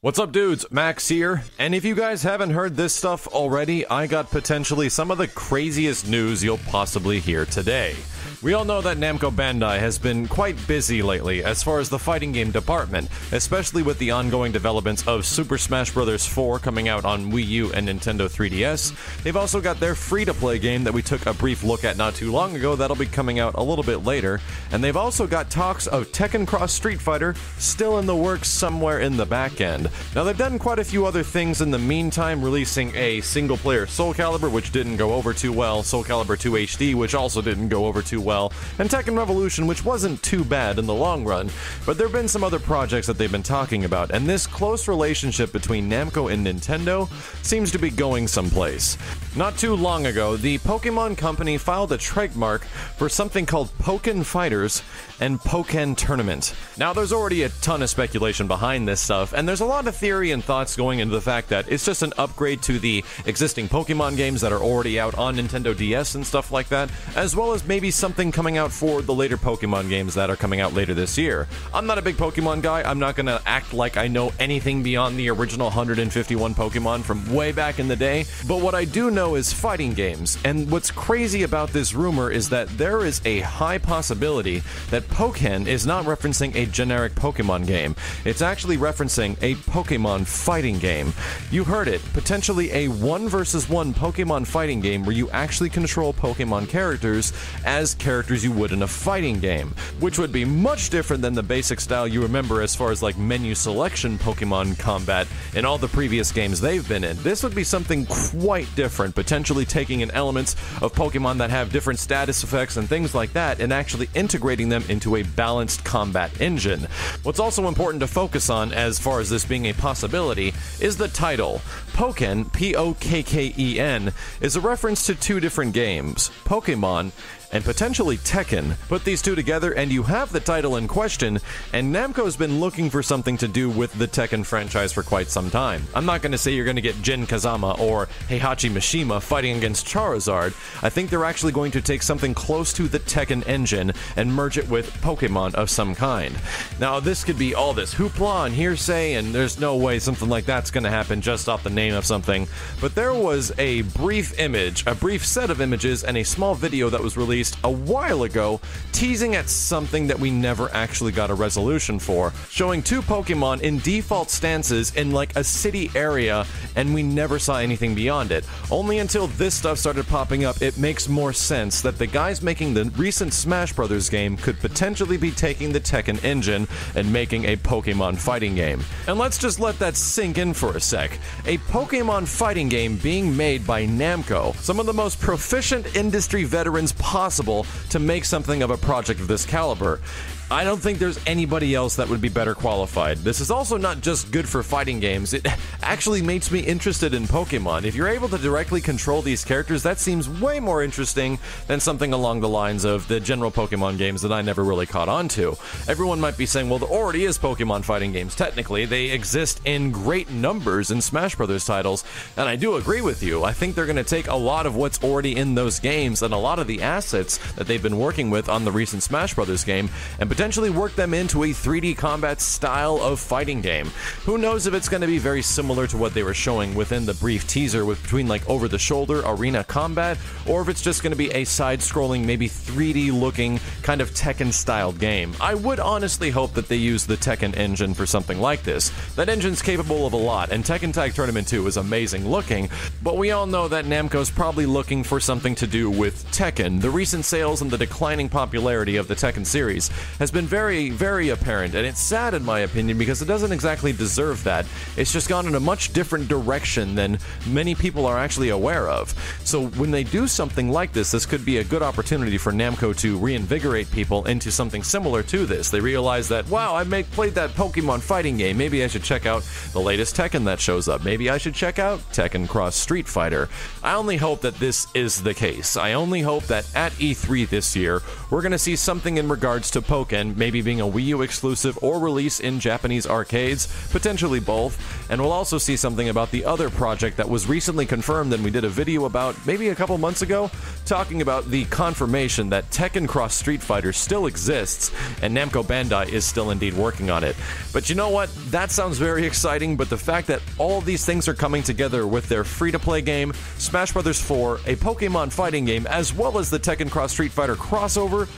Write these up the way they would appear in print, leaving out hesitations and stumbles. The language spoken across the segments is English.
What's up, dudes? Max here, and if you guys haven't heard this stuff already, I got potentially some of the craziest news you'll possibly hear today. We all know that Namco Bandai has been quite busy lately as far as the fighting game department, especially with the ongoing developments of Super Smash Bros. 4 coming out on Wii U and Nintendo 3DS. They've also got their free-to-play game that we took a brief look at not too long ago that'll be coming out a little bit later, and they've also got talks of Tekken Cross Street Fighter still in the works somewhere in the back end. Now, they've done quite a few other things in the meantime, releasing a single-player Soul Calibur, which didn't go over too well, Soul Calibur 2 HD, which also didn't go over too well, and Tekken Revolution, which wasn't too bad in the long run. But there have been some other projects that they've been talking about, and this close relationship between Namco and Nintendo seems to be going someplace. Not too long ago, the Pokemon Company filed a trademark for something called POKKEN Fighters and POKKEN Tournament. Now, there's already a ton of speculation behind this stuff, and there's a lot of theory and thoughts going into the fact that it's just an upgrade to the existing Pokemon games that are already out on Nintendo DS and stuff like that, as well as maybe something coming out for the later Pokemon games that are coming out later this year. I'm not a big Pokemon guy. I'm not gonna act like I know anything beyond the original 151 Pokemon from way back in the day, but what I do know is fighting games, and what's crazy about this rumor is that there is a high possibility that POKKEN is not referencing a generic Pokemon game. It's actually referencing a Pokemon fighting game. You heard it, potentially a 1 versus 1 Pokemon fighting game where you actually control Pokemon characters as characters you would in a fighting game, which would be much different than the basic style you remember as far as like menu selection Pokemon combat in all the previous games they've been in. This would be something quite different, potentially taking in elements of Pokemon that have different status effects and things like that and actually integrating them into a balanced combat engine. What's also important to focus on as far as this being a possibility is the title. POKKEN, P-O-K-K-E-N, is a reference to two different games, Pokemon and potentially Tekken. Put these two together and you have the title in question, and Namco's been looking for something to do with the Tekken franchise for quite some time. I'm not going to say you're going to get Jin Kazama or Heihachi Mishima fighting against Charizard. I think they're actually going to take something close to the Tekken engine and merge it with Pokemon of some kind. Now, this could be all this hoopla and hearsay, and there's no way something like that's going to happen just off the name of something, but there was a brief image, a brief set of images, and a small video that was released a while ago teasing at something that we never actually got a resolution for, showing two Pokemon in default stances in like a city area, and we never saw anything beyond it. Only until this stuff started popping up, it makes more sense that the guys making the recent Smash Bros. Game could potentially be taking the Tekken engine and making a Pokemon fighting game. And let's just let that sink in for a sec. A Pokemon fighting game being made by Namco, some of the most proficient industry veterans possible to make something of a project of this caliber. I don't think there's anybody else that would be better qualified. This is also not just good for fighting games, it actually makes me interested in Pokemon. If you're able to directly control these characters, that seems way more interesting than something along the lines of the general Pokemon games that I never really caught on to. Everyone might be saying, well, there already is Pokemon fighting games. Technically, they exist in great numbers in Smash Bros. Titles, and I do agree with you. I think they're going to take a lot of what's already in those games and a lot of the assets that they've been working with on the recent Smash Bros. Game and potentially work them into a 3D combat style of fighting game. Who knows if it's going to be very similar to what they were showing within the brief teaser with between like over-the-shoulder arena combat, or if it's just going to be a side-scrolling, maybe 3D looking kind of Tekken-styled game. I would honestly hope that they use the Tekken engine for something like this. That engine's capable of a lot, and Tekken Tag Tournament 2 is amazing looking, but we all know that Namco's probably looking for something to do with Tekken. The recent sales and the declining popularity of the Tekken series has been very, very apparent, and it's sad in my opinion because it doesn't exactly deserve that. It's just gone in a much different direction than many people are actually aware of. So when they do something like this, this could be a good opportunity for Namco to reinvigorate people into something similar to this. They realize that, wow, I played that Pokemon fighting game, maybe I should check out the latest Tekken that shows up. Maybe I should check out Tekken Cross Street Fighter. I only hope that this is the case. I only hope that at E3 this year, we're going to see something in regards to Pokken POKKEN maybe being a Wii U exclusive or release in Japanese arcades, potentially both, and we'll also see something about the other project that was recently confirmed and we did a video about maybe a couple months ago, talking about the confirmation that Tekken Cross Street Fighter still exists, and Namco Bandai is still indeed working on it. But you know what? That sounds very exciting, but the fact that all these things are coming together with their free-to-play game, Smash Bros. 4, a Pokemon fighting game, as well as the Tekken Cross Street Fighter crossover,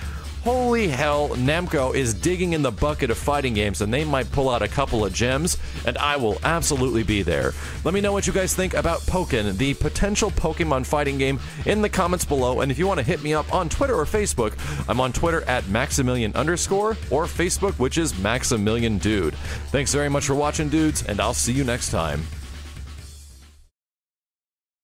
holy hell, Namco is digging in the bucket of fighting games, and they might pull out a couple of gems, and I will absolutely be there. Let me know what you guys think about POKKEN, the potential Pokemon fighting game, in the comments below, and if you want to hit me up on Twitter or Facebook, I'm on Twitter at Maximilian_, or Facebook, which is Maximilian Dude. Thanks very much for watching, dudes, and I'll see you next time.